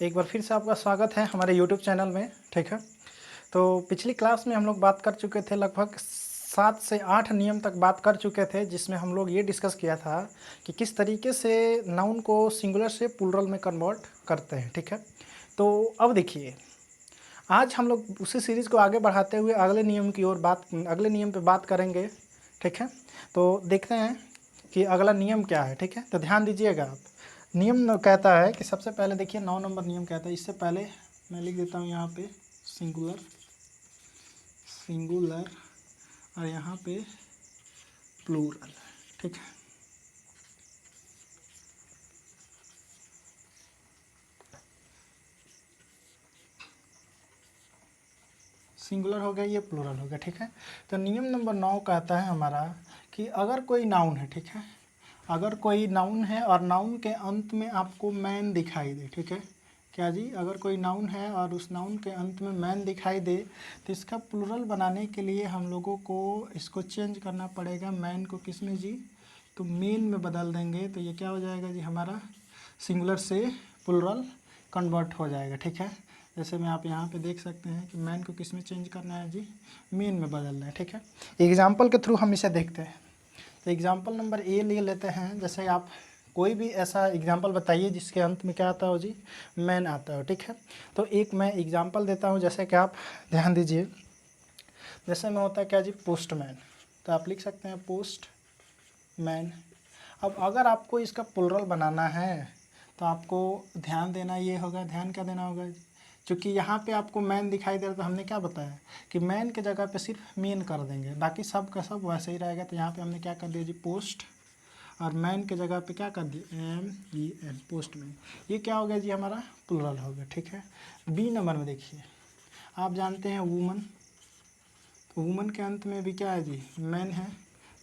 एक बार फिर से आपका स्वागत है हमारे यूट्यूब चैनल में। ठीक है, तो पिछली क्लास में हम लोग बात कर चुके थे, लगभग 7 से 8 नियम तक बात कर चुके थे, जिसमें हम लोग ये डिस्कस किया था कि किस तरीके से नाउन को सिंगुलर से प्लूरल में कन्वर्ट करते हैं। ठीक है, तो अब देखिए, आज हम लोग उसी सीरीज़ को आगे बढ़ाते हुए अगले नियम की ओर अगले नियम पे बात करेंगे। ठीक है, तो देखते हैं कि अगला नियम क्या है। ठीक है, तो ध्यान दीजिएगा आप। नियम कहता है कि सबसे पहले देखिए 9 नंबर नियम कहता है, इससे पहले मैं लिख देता हूँ यहाँ पे सिंगुलर सिंगुलर और यहाँ पे प्लूरल। ठीक है, सिंगुलर हो गया, ये प्लूरल हो गया। ठीक है, तो नियम नंबर 9 कहता है हमारा कि अगर कोई नाउन है, ठीक है, अगर कोई नाउन है और नाउन के अंत में आपको मैन दिखाई दे, ठीक है, क्या जी, अगर कोई नाउन है और उस नाउन के अंत में मैन दिखाई दे, तो इसका प्लूरल बनाने के लिए हम लोगों को इसको चेंज करना पड़ेगा। मैन को किस में जी, तो मेन में बदल देंगे, तो ये क्या हो जाएगा जी, हमारा सिंगुलर से प्लूरल कन्वर्ट हो जाएगा। ठीक है, जैसे में आप यहाँ पे देख सकते हैं कि मैन को किस में चेंज करना है जी, मेन में बदलना है। ठीक है, एग्जाम्पल के थ्रू हम इसे देखते हैं। तो एग्जाम्पल नंबर ए ले लेते हैं। जैसे आप कोई भी ऐसा एग्जाम्पल बताइए जिसके अंत में क्या आता हो जी, मैन आता हो। ठीक है, तो एक मैं एग्जाम्पल देता हूँ, जैसे कि आप ध्यान दीजिए। जैसे में होता है क्या जी, पोस्टमैन, तो आप लिख सकते हैं पोस्ट मैन। अब अगर आपको इसका प्लूरल बनाना है तो आपको ध्यान देना ये होगा, ध्यान क्या देना होगा, क्योंकि यहाँ पे आपको मैन दिखाई दे रहा, तो हमने क्या बताया कि मैन के जगह पे सिर्फ मेन कर देंगे, बाकी सब का सब वैसे ही रहेगा। तो यहाँ पे हमने क्या कर दिया जी, पोस्ट, और मैन के जगह पे क्या कर दिया, MEN, पोस्टमैन। ये क्या हो गया जी, हमारा प्लूरल हो गया। ठीक है, बी नंबर में देखिए, आप जानते हैं वूमन, तो वूमन के अंत में भी क्या है जी, मैन है,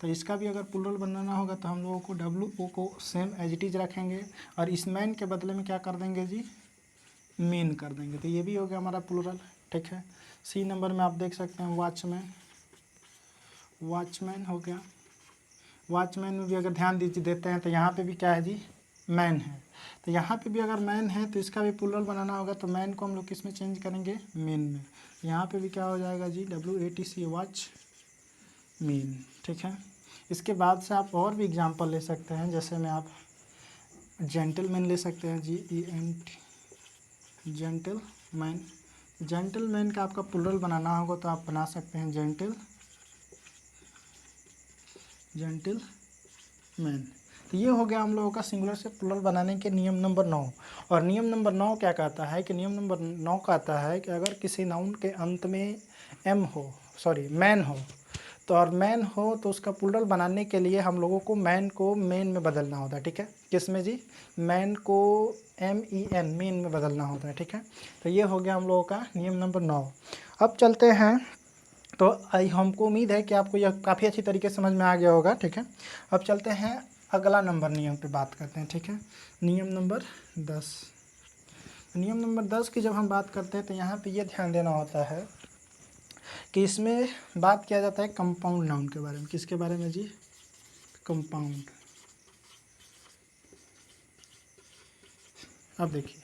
तो इसका भी अगर प्लूरल बनाना होगा तो हम लोगों को WO को सेम एज इट इज रखेंगे और इस मैन के बदले में क्या कर देंगे जी, मेन कर देंगे, तो ये भी हो गया हमारा प्लूरल। ठीक है, सी नंबर में आप देख सकते हैं वॉचमैन, वॉचमैन हो गया। वॉचमैन में भी अगर ध्यान दीजिए देते हैं तो यहाँ पे भी क्या है जी, मैन है, तो यहाँ पे भी अगर मैन है तो इसका भी प्लूरल बनाना होगा, तो मैन को हम लोग किस में चेंज करेंगे, मेन में। यहाँ पे भी क्या हो जाएगा जी, WATC, वॉच मेन। ठीक है, इसके बाद से आप और भी एग्जांपल ले सकते हैं, जैसे में आप जेंटलमैन ले सकते हैं, GENT, जेंटलमैन। जेंटलमैन का आपका प्लूरल बनाना होगा तो आप बना सकते हैं जेंटलमैन। तो ये हो गया हम लोगों का सिंगुलर से प्लूरल बनाने के नियम नंबर 9। और नियम नंबर 9 क्या कहता है कि नियम नंबर 9 कहता है कि अगर किसी नाउन के अंत में मैन हो, तो और मैन हो तो उसका प्लूरल बनाने के लिए हम लोगों को मैन को मेन में बदलना होता है। ठीक है, किस में जी, मैन को MEN, मेन में बदलना होता है। ठीक है, तो ये हो गया हम लोगों का नियम नंबर 9। अब चलते हैं, तो हमको उम्मीद है कि आपको यह काफ़ी अच्छी तरीके से समझ में आ गया होगा। ठीक है, अब चलते हैं अगला नंबर नियम पे बात करते हैं। ठीक है, नियम नंबर 10। नियम नंबर 10 की जब हम बात करते हैं तो यहाँ पे ये ध्यान देना होता है कि इसमें बात किया जाता है कंपाउंड नाउन के बारे में। किसके बारे में जी, कंपाउंड। अब देखिए,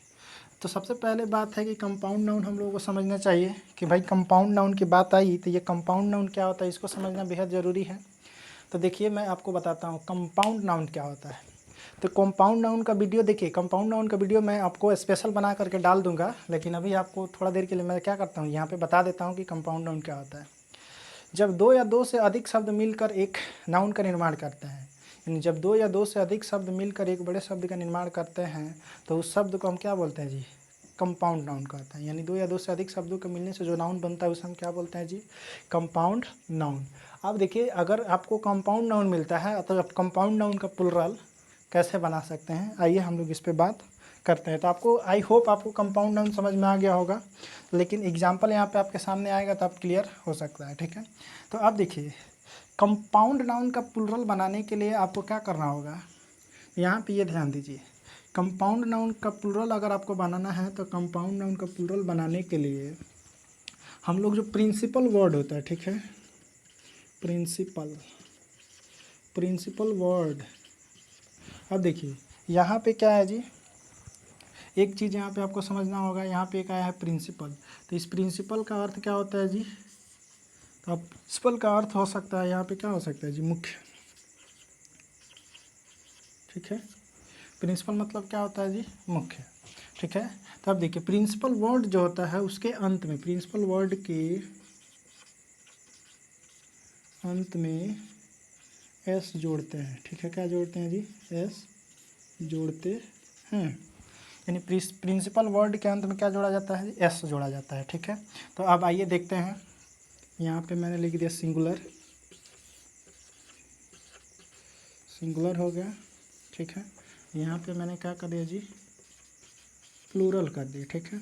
तो सबसे पहले बात है कि कंपाउंड नाउन हम लोगों को समझना चाहिए कि भाई कंपाउंड नाउन की बात आई तो ये कंपाउंड नाउन क्या होता है, इसको समझना बेहद ज़रूरी है। तो देखिए मैं आपको बताता हूँ कंपाउंड नाउन क्या होता है। तो कंपाउंड नाउन का वीडियो देखिए, कंपाउंड नाउन का वीडियो मैं आपको स्पेशल बना करके डाल दूंगा, लेकिन अभी आपको थोड़ा देर के लिए मैं क्या करता हूँ, यहाँ पे बता देता हूँ कि कंपाउंड नाउन क्या होता है। जब दो या दो से अधिक शब्द मिलकर एक नाउन का निर्माण करते हैं, यानी जब दो या दो से अधिक शब्द मिलकर एक बड़े शब्द का निर्माण करते हैं तो उस शब्द को हम क्या बोलते हैं जी, कंपाउंड नाउन कहते हैं। यानी दो या दो से अधिक शब्दों के मिलने से जो नाउन बनता है उसे हम क्या बोलते हैं जी, कंपाउंड नाउन। अब देखिए, अगर आपको कंपाउंड नाउन मिलता है तो आप कंपाउंड नाउन का प्लूरल कैसे बना सकते हैं, आइए हम लोग इस पे बात करते हैं। तो आपको, आई होप आपको कंपाउंड नाउन समझ में आ गया होगा, लेकिन एग्जाम्पल यहाँ पे आपके सामने आएगा तो आप क्लियर हो सकता है। ठीक है, तो अब देखिए, कंपाउंड नाउन का प्लूरल बनाने के लिए आपको क्या करना होगा, यहाँ पे ये ध्यान दीजिए। कंपाउंड नाउन का प्लूरल अगर आपको बनाना है तो कंपाउंड नाउन का प्लूरल बनाने के लिए हम लोग जो प्रिंसिपल वर्ड होता है, ठीक है, प्रिंसिपल वर्ड। अब देखिए यहाँ पे क्या है जी, एक चीज़ यहाँ पे आपको समझना होगा, यहाँ पे एक आया है प्रिंसिपल, तो इस प्रिंसिपल का अर्थ क्या होता है जी? तो अब प्रिंसिपल का अर्थ हो सकता है यहाँ पे क्या हो सकता है जी? मुख्य। ठीक है, प्रिंसिपल मतलब क्या होता है जी? मुख्य। ठीक है, तो अब देखिए प्रिंसिपल वर्ड जो होता है उसके अंत में, प्रिंसिपल वर्ड के अंत में एस जोड़ते हैं। ठीक है, क्या जोड़ते हैं जी? एस जोड़ते हैं, यानी प्रिंसिपल वर्ड के अंत में क्या जोड़ा जाता है? एस जोड़ा जाता है। ठीक है, तो अब आइए देखते हैं, यहाँ पे मैंने लिख दिया सिंगुलर, सिंगुलर हो गया। ठीक है, यहाँ पे मैंने क्या कर दिया जी? प्लूरल कर दिया। ठीक है,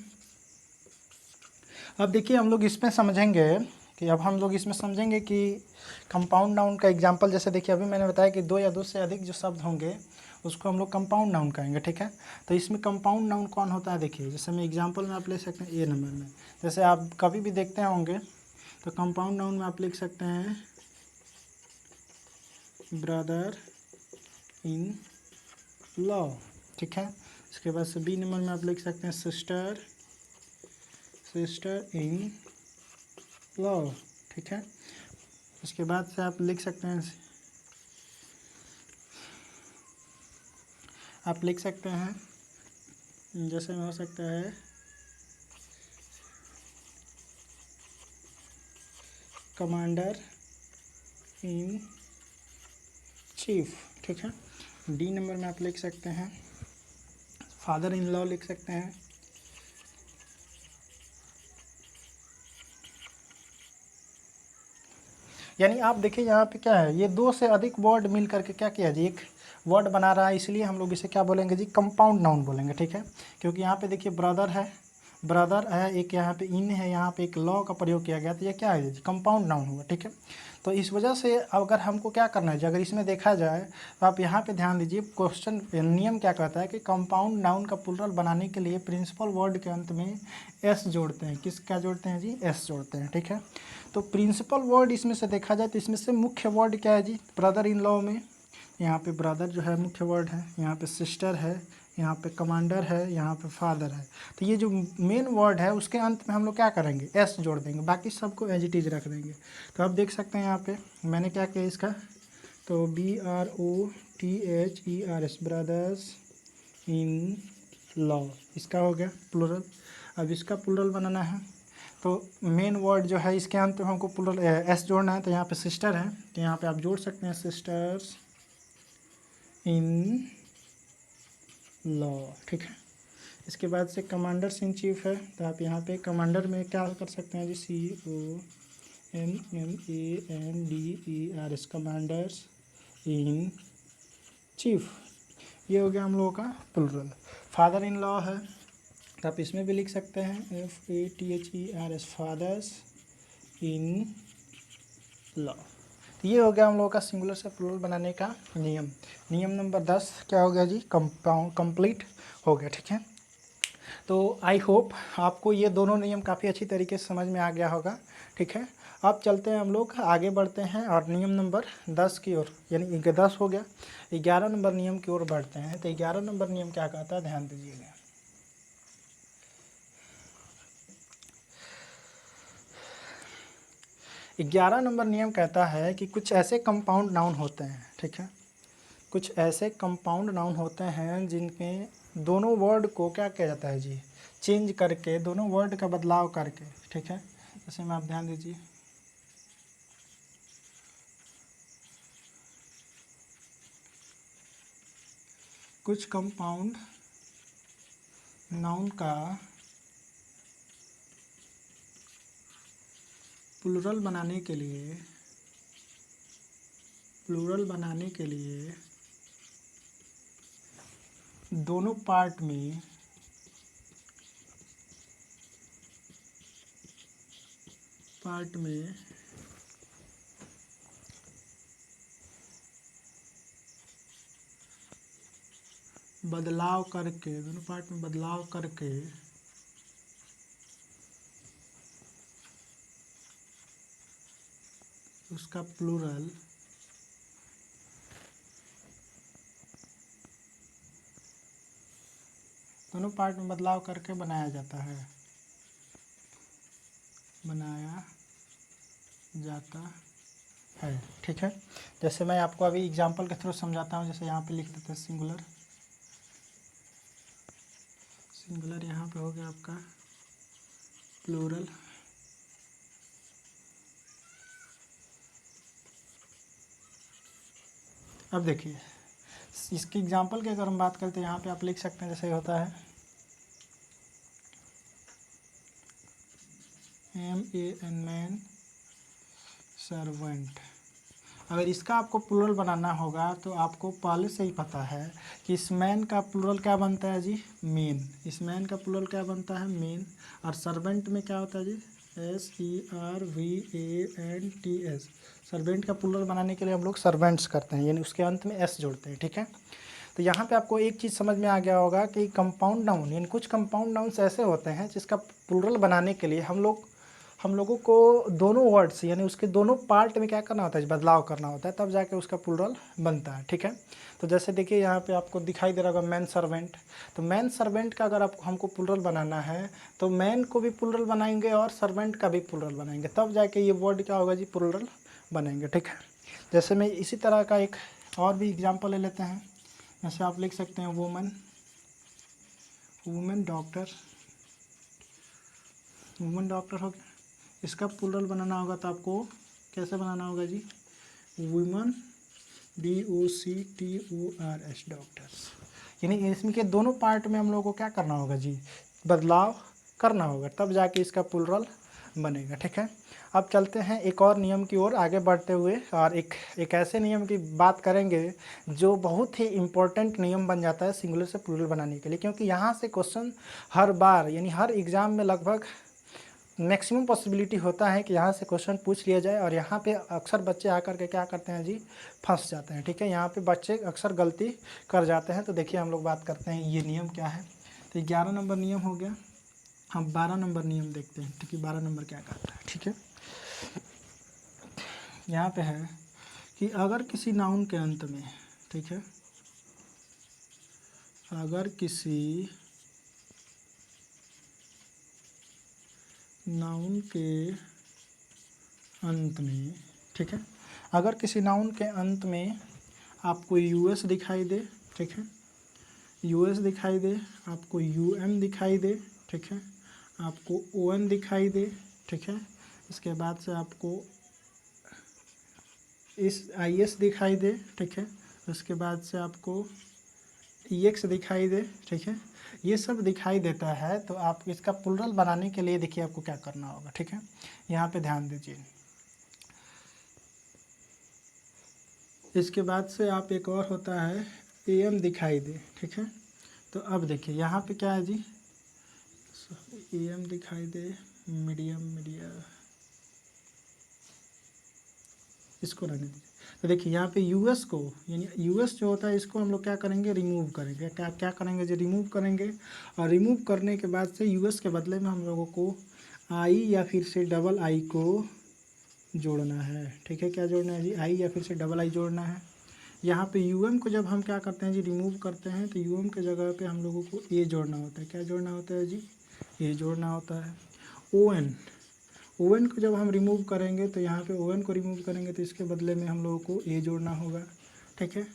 अब देखिए हम लोग इसमें समझेंगे कि अब हम लोग इसमें समझेंगे कि कंपाउंड नाउन का एग्जांपल, जैसे देखिए अभी मैंने बताया कि दो या दो से अधिक जो शब्द होंगे उसको हम लोग कंपाउंड नाउन कहेंगे। ठीक है, तो इसमें कंपाउंड नाउन कौन होता है? देखिए जैसे मैं एग्जांपल में आप ले सकते हैं ए नंबर में, जैसे आप कभी भी देखते होंगे तो कंपाउंड नाउन में आप लिख सकते हैं ब्रदर इन लॉ। ठीक है, इसके बाद से बी नंबर में आप लिख सकते हैं सिस्टर, सिस्टर इन लॉ। ठीक है, उसके बाद से आप लिख सकते हैं, आप लिख सकते हैं जैसे में हो सकता है कमांडर इन चीफ। ठीक है, डी नंबर में आप लिख सकते हैं फादर इन लॉ, लिख सकते हैं। यानी आप देखिए यहाँ पे क्या है, ये दो से अधिक वर्ड मिल करके क्या किया जी? एक वर्ड बना रहा है, इसलिए हम लोग इसे क्या बोलेंगे जी? कंपाउंड नाउन बोलेंगे। ठीक है, क्योंकि यहाँ पे देखिए ब्रदर है, ब्रदर है, एक यहाँ पे इन है, यहाँ पे एक लॉ का प्रयोग किया गया, तो ये क्या है जी? कंपाउंड नाउन हुआ। ठीक है, तो इस वजह से अगर हमको क्या करना है जी, अगर इसमें देखा जाए तो आप यहाँ पे ध्यान दीजिए, क्वेश्चन नियम क्या कहता है कि कंपाउंड नाउन का प्लूरल बनाने के लिए प्रिंसिपल वर्ड के अंत में एस जोड़ते हैं। किस क्या जोड़ते हैं जी? एस जोड़ते हैं। ठीक है, तो प्रिंसिपल वर्ड इसमें से देखा जाए तो इसमें से मुख्य वर्ड क्या है जी? ब्रदर इन लॉ में यहाँ पे ब्रदर जो है मुख्य वर्ड है, यहाँ पे सिस्टर है, यहाँ पे कमांडर है, यहाँ पे फादर है। तो ये जो मेन वर्ड है उसके अंत में हम लोग क्या करेंगे? एस जोड़ देंगे, बाकी सबको एज इट इज रख देंगे। तो आप देख सकते हैं यहाँ पे मैंने क्या किया इसका, तो BROTHERS ब्रदर्स इन लॉ, इसका हो गया प्लूरल। अब इसका प्लूरल बनाना है तो मेन वर्ड जो है इसके अंत में हमको प्लूरल एस जोड़ना है, तो यहाँ पे सिस्टर है, तो यहाँ पे आप जोड़ सकते हैं सिस्टर्स इन लॉ। ठीक है, इसके बाद से कमांडर्स इन चीफ है, तो आप यहाँ पे कमांडर में क्या कर सकते हैं जी? COMMANDERS, commanders in chief. ये हो गया हम लोगों का प्लूरल। फादर इन लॉ है, तो आप इसमें भी लिख सकते हैं FATHERS, फादर्स इन लॉ। तो ये हो गया हम लोगों का सिंगुलर से प्लूरल बनाने का नियम। नियम नंबर 10 क्या हो गया जी? कंपाउंड कंप्लीट हो गया। ठीक है, तो आई होप आपको ये दोनों नियम काफ़ी अच्छी तरीके से समझ में आ गया होगा। ठीक है, अब चलते हैं हम लोग आगे बढ़ते हैं और नियम नंबर 10 की ओर, यानी 10 हो गया, 11 नंबर नियम की ओर बढ़ते हैं। तो 11 नंबर नियम क्या कहता है, ध्यान दीजिएगा। 11 नंबर नियम कहता है कि कुछ ऐसे कंपाउंड नाउन होते हैं। ठीक है, कुछ ऐसे कंपाउंड नाउन होते हैं जिनमें दोनों वर्ड को क्या किया जाता है जी? चेंज करके, दोनों वर्ड का बदलाव करके। ठीक है, जैसे में आप ध्यान दीजिए, कुछ कंपाउंड नाउन का प्लूरल बनाने के लिए, प्लूरल बनाने के लिए दोनों पार्ट में बदलाव करके, दोनों पार्ट में बदलाव करके उसका प्लूरल दोनों पार्ट में बदलाव करके बनाया जाता है, बनाया जाता है। ठीक है, जैसे मैं आपको अभी एग्जांपल के थ्रू समझाता हूँ। जैसे यहाँ पे लिख देते हैं सिंगुलर, सिंगुलर यहाँ पे हो गया आपका प्लूरल, अब देखिए इसकी एग्जांपल की अगर हम बात करते हैं, यहाँ पे आप लिख सकते हैं जैसे होता है MAN मैन, सर्वेंट। अगर इसका आपको प्लूरल बनाना होगा तो आपको पहले से ही पता है कि इस मैन का प्लूरल क्या बनता है जी, मेन। इस मैन का प्लूरल क्या बनता है, मेन। और सर्वेंट में क्या होता है जी, SERVANTS। सर्वेंट का प्लूरल बनाने के लिए हम लोग सर्वेंट्स करते हैं, यानी उसके अंत में S जोड़ते हैं। ठीक है, तो यहाँ पे आपको एक चीज़ समझ में आ गया होगा कि कंपाउंड नाउन, यानी कुछ कंपाउंड नाउन्स ऐसे होते हैं जिसका प्लूरल बनाने के लिए हम लोगों को दोनों वर्ड्स यानी उसके दोनों पार्ट में क्या करना होता है, बदलाव करना होता है, तब जाके उसका प्लूरल बनता है। ठीक है, तो जैसे देखिए यहाँ पे आपको दिखाई दे रहा होगा मैन सर्वेंट। तो मैन सर्वेंट का अगर आपको हमको प्लूरल बनाना है तो मैन को भी प्लूरल बनाएंगे और सर्वेंट का भी प्लूरल बनाएंगे, तब जाके ये वर्ड क्या होगा जी, प्लूरल बनेंगे। ठीक है, जैसे मैं इसी तरह का एक और भी एग्जाम्पल ले लेते हैं। जैसे आप लिख सकते हैं woman, women doctor, woman doctor हो गया। इसका प्लूरल बनाना होगा तो आपको कैसे बनाना होगा जी, वुमन DOCTORS, डॉक्टर्स। यानी इसमें के दोनों पार्ट में हम लोगों को क्या करना होगा जी, बदलाव करना होगा, तब जाके इसका प्लूरल बनेगा। ठीक है, अब चलते हैं एक और नियम की ओर आगे बढ़ते हुए, और एक ऐसे नियम की बात करेंगे जो बहुत ही इम्पोर्टेंट नियम बन जाता है सिंगुलर से प्लूरल बनाने के लिए, क्योंकि यहाँ से क्वेश्चन हर बार यानी हर एग्ज़ाम में लगभग मैक्सिमम पॉसिबिलिटी होता है कि यहाँ से क्वेश्चन पूछ लिया जाए, और यहाँ पे अक्सर बच्चे आकर के क्या करते हैं जी, फंस जाते हैं। ठीक है, यहाँ पे बच्चे अक्सर गलती कर जाते हैं। तो देखिए हम लोग बात करते हैं ये नियम क्या है। तो 11 नंबर नियम हो गया, हम 12 नंबर नियम देखते हैं। ठीक है, 12 नंबर क्या कहता है। ठीक है, यहाँ पे है कि अगर किसी नाउन के अंत में, ठीक है, अगर किसी नाउन के अंत में, ठीक है, अगर किसी नाउन के अंत में आपको US दिखाई दे, ठीक है, US दिखाई दे, आपको UM दिखाई दे, ठीक है, आपको ON दिखाई दे, ठीक है, इसके बाद से आपको इस IS दिखाई दे, ठीक है, उसके बाद से आपको EX दिखाई दे, ठीक है, ये सब दिखाई देता है तो आप इसका प्लूरल बनाने के लिए देखिए आपको क्या करना होगा। ठीक है, यहाँ पे ध्यान दीजिए। इसके बाद से आप एक और होता है AM दिखाई दे, ठीक है, तो अब देखिए यहाँ पे क्या है जी, AM दिखाई दे, मीडिया, इसको रहने दीजिए। तो देखिए यहाँ पे US को, यानी US जो होता है इसको हम लोग क्या करेंगे, रिमूव करेंगे। क्या करेंगे जी, रिमूव करेंगे। और रिमूव करने के बाद से US के बदले में हम लोगों को I या फिर से डबल I को जोड़ना है। ठीक है, क्या जोड़ना है जी, I या फिर से डबल I जोड़ना है। यहाँ पे UM को जब हम क्या करते हैं जी, रिमूव करते हैं, तो UM के जगह पे हम लोगों को A जोड़ना होता है। क्या जोड़ना होता है जी, A जोड़ना होता है। ON को जब हम रिमूव करेंगे तो यहाँ पे ON को रिमूव करेंगे तो इसके बदले में हम लोगों को A जोड़ना होगा। ठीक है,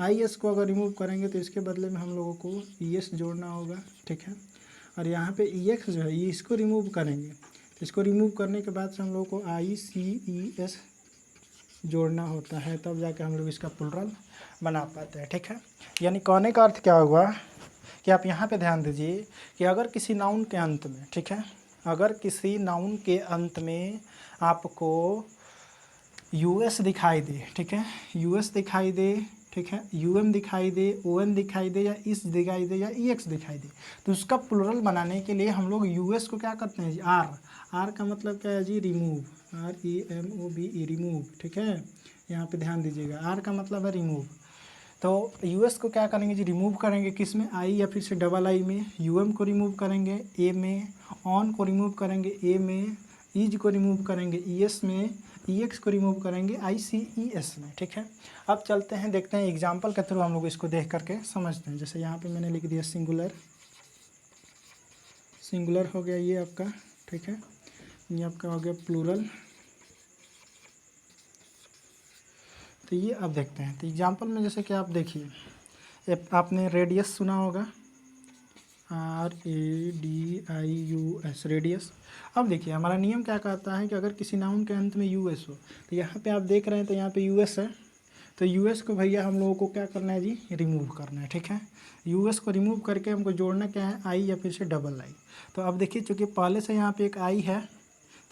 IS को अगर रिमूव करेंगे तो इसके बदले में हम लोगों को ES जोड़ना होगा। ठीक है, और यहाँ पे EX जो है ये इसको रिमूव करेंगे, इसको रिमूव करने के बाद से हम लोग को ICES जोड़ना होता है, तब जाके हम लोग इसका प्लूरल बना पाते हैं। ठीक है, यानी कहने का अर्थ क्या हुआ कि आप यहाँ पे ध्यान दीजिए कि अगर किसी नाउन के अंत में, ठीक है, अगर किसी नाउन के अंत में आपको US दिखाई दे, ठीक है, US दिखाई दे, ठीक है, UM दिखाई दे, ON दिखाई दे, या IS दिखाई दे, या EX दिखाई दे, तो उसका प्लूरल बनाने के लिए हम लोग US को क्या करते हैं जी, R का मतलब क्या है जी, रिमूव, REMOVE, रिमूव। ठीक है, यहाँ पे ध्यान दीजिएगा, R का मतलब है रिमूव। तो US को क्या करेंगे जी, रिमूव करेंगे, किस में, I या फिर से डबल I में। UM को रिमूव करेंगे A में, ON को रिमूव करेंगे A में, EJ को रिमूव करेंगे ES में, EX को रिमूव करेंगे ICES में, ठीक है। अब चलते हैं, देखते हैं एग्जाम्पल के थ्रू हम लोग इसको देख करके समझते हैं। जैसे यहाँ पे मैंने लिख दिया सिंगुलर, सिंगुलर हो गया ये आपका, ठीक है। ये आपका हो गया प्लूरल। तो ये अब देखते हैं, तो एग्जाम्पल में जैसे कि आप देखिए, आपने रेडियस सुना होगा, RADIUS, रेडियस। अब देखिए हमारा नियम क्या कहता है कि अगर किसी नाउन के अंत में US हो, तो यहाँ पे आप देख रहे हैं तो यहाँ पे US है, तो US को भैया हम लोगों को क्या करना है जी, रिमूव करना है, ठीक है। US को रिमूव करके हमको जोड़ना क्या है, I या फिर से डबल I। तो अब देखिए चूँकि पहले से यहाँ पे एक I है,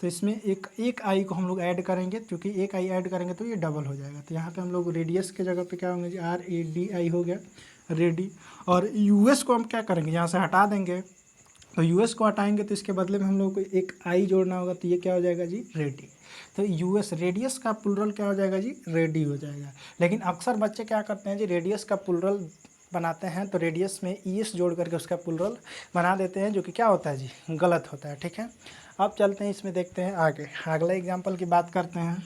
तो इसमें एक आई को हम लोग ऐड करेंगे, क्योंकि एक आई ऐड करेंगे तो ये डबल हो जाएगा। तो यहाँ पे हम लोग रेडियस के जगह पे क्या होंगे जी, RADI हो गया, रेडी। और US को हम क्या करेंगे, यहाँ से हटा देंगे, तो US को हटाएंगे तो इसके बदले में हम लोग को एक आई जोड़ना होगा, तो ये क्या हो जाएगा जी, रेडी। तो US रेडियस का प्लूरल क्या हो जाएगा जी, रेडी हो जाएगा। लेकिन अक्सर बच्चे क्या करते हैं जी, रेडियस का प्लूरल बनाते हैं तो रेडियस में ES जोड़ करके उसका प्लूरल बना देते हैं, जो कि क्या होता है जी, गलत होता है, ठीक है। अब चलते हैं इसमें, देखते हैं आगे, अगला एग्जाम्पल की बात करते हैं।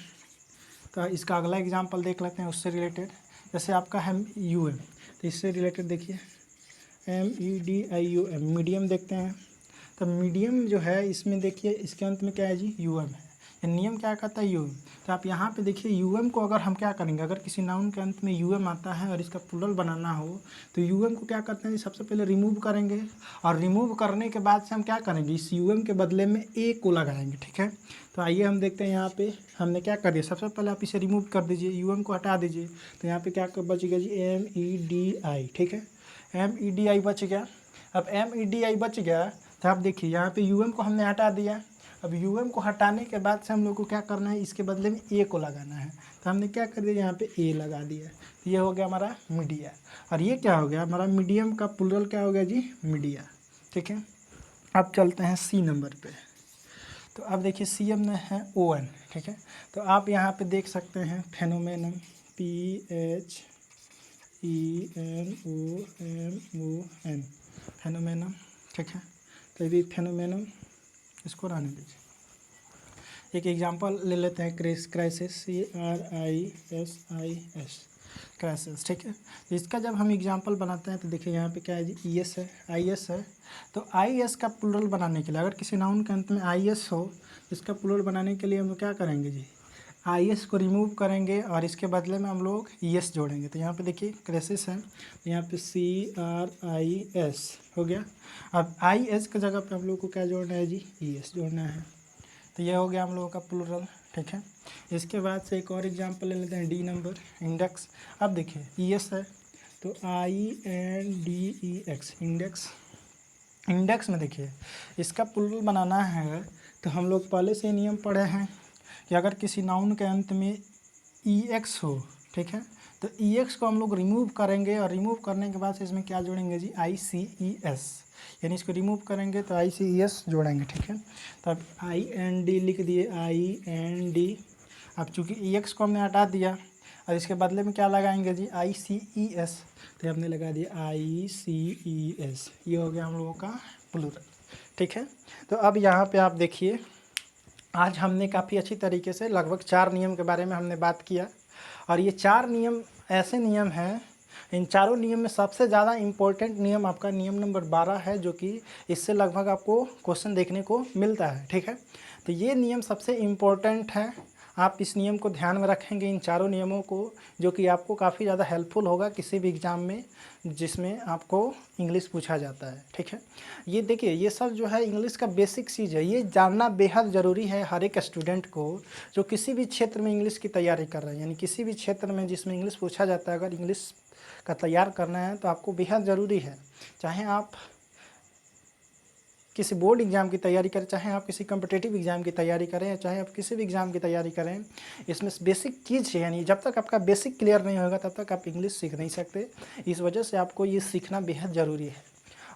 तो इसका अगला एग्जाम्पल देख लेते हैं उससे रिलेटेड। जैसे आपका है UM, तो इससे रिलेटेड देखिए MEDIUM, मीडियम देखते हैं। तो मीडियम जो है इसमें देखिए इसके अंत में क्या है जी, UM है। ये नियम क्या कहता है, UM। तो आप यहाँ पे देखिए UM को अगर हम क्या करेंगे, अगर किसी नाउन के अंत में UM आता है और इसका प्लूरल बनाना हो, तो UM को क्या करते हैं, सबसे पहले रिमूव करेंगे, और रिमूव करने के बाद से हम क्या करेंगे, इस UM के बदले में A को लगाएंगे, ठीक है। तो आइए हम देखते हैं यहाँ पे हमने क्या कर दिया। सबसे पहले आप इसे रिमूव कर दीजिए, UM को हटा दीजिए, तो यहाँ पे क्या बचेगा जी, MEDI, ठीक है। MEDI बच गया। अब MEDI बच गया तो आप देखिए यहाँ पे UM को हमने हटा दिया। अब UM को हटाने के बाद से हम लोग को क्या करना है, इसके बदले में A को लगाना है, तो हमने क्या कर दिया, यहाँ पे A लगा दिया। ये हो गया हमारा मीडिया। और ये क्या हो गया, हमारा मीडियम का प्लूरल क्या हो गया जी, मीडिया, ठीक है। अब चलते हैं C नंबर पे। तो अब देखिए CM में है ON, ठीक है। तो आप यहाँ पे देख सकते हैं फेनोमेनन, PHENOMON, फेनोमेनन, ठीक है। तो ये फेनोमेनन, इसको रहने दीजिए। एक एग्जांपल ले लेते हैं, क्राइसिस, CRISIS, क्राइसिस, ठीक है। इसका जब हम एग्जांपल बनाते हैं तो देखिए यहाँ पे क्या है जी, ES है, IS है। तो IS का प्लूरल बनाने के लिए, अगर किसी नाउन के अंत में IS हो, इसका प्लूरल बनाने के लिए हम लोग क्या करेंगे जी, IS को रिमूव करेंगे और इसके बदले में हम लोग ES जोड़ेंगे। तो यहाँ पे देखिए क्राइसिस है, तो यहाँ पे CRIS हो गया। अब IS की जगह पे हम लोग को क्या जोड़ना है जी, ES जोड़ना है। तो ये हो गया हम लोगों का प्लूरल, ठीक है। इसके बाद से एक और एग्जांपल ले लेते हैं, D नंबर, इंडेक्स। अब देखिए ES है, तो INDEX, इंडेक्स। इंडेक्स में देखिए इसका प्लूरल बनाना है, तो हम लोग पहले से नियम पढ़े हैं कि अगर किसी नाउन के अंत में EX हो, ठीक है, तो EX को हम लोग रिमूव करेंगे, और रिमूव करने के बाद से इसमें क्या जोड़ेंगे जी, ICES, यानी इसको रिमूव करेंगे तो ICES जोड़ेंगे, ठीक है। तो अब IND लिख दिए, IND। अब चूँकि EX को हमने हटा दिया और इसके बदले में क्या लगाएंगे जी, ICES, तो हमने लगा दिया ICES। ये हो गया हम लोगों का प्लूरल, ठीक है। तो अब यहाँ पे आप देखिए, आज हमने काफ़ी अच्छी तरीके से लगभग 4 नियम के बारे में हमने बात किया, और ये 4 नियम ऐसे नियम हैं, इन चारों नियम में सबसे ज़्यादा इम्पोर्टेंट नियम आपका नियम नंबर 12 है, जो कि इससे लगभग आपको क्वेश्चन देखने को मिलता है, ठीक है। तो ये नियम सबसे इम्पोर्टेंट है, आप इस नियम को ध्यान में रखेंगे, इन चारों नियमों को, जो कि आपको काफ़ी ज़्यादा हेल्पफुल होगा किसी भी एग्ज़ाम में जिसमें आपको इंग्लिश पूछा जाता है, ठीक है। ये देखिए ये सब जो है इंग्लिश का बेसिक चीज़ है, ये जानना बेहद ज़रूरी है हर एक स्टूडेंट को, जो किसी भी क्षेत्र में इंग्लिश की तैयारी कर रहे हैं, यानी किसी भी क्षेत्र में जिसमें इंग्लिश पूछा जाता है, अगर इंग्लिश का तैयार करना है तो आपको बेहद ज़रूरी है। चाहे आप किसी बोर्ड एग्ज़ाम की तैयारी करें, चाहे आप किसी कम्पिटिटिव एग्ज़ाम की तैयारी करें, या चाहे आप किसी भी एग्ज़ाम की तैयारी करें, इसमें बेसिक चीज़ है, यानी जब तक आपका बेसिक क्लियर नहीं होगा तब तक आप इंग्लिश सीख नहीं सकते। इस वजह से आपको ये सीखना बेहद ज़रूरी है,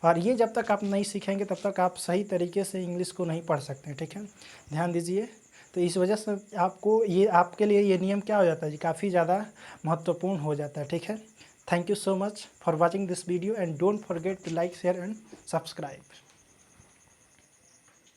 और ये जब तक आप नहीं सीखेंगे तब तक आप सही तरीके से इंग्लिश को नहीं पढ़ सकते, ठीक है, ध्यान दीजिए। तो इस वजह से आपको ये, आपके लिए ये नियम क्या हो जाता है जी, काफ़ी ज़्यादा महत्वपूर्ण हो जाता है, ठीक है। Thank you so much for watching this video, and don't forget to like, share and subscribe.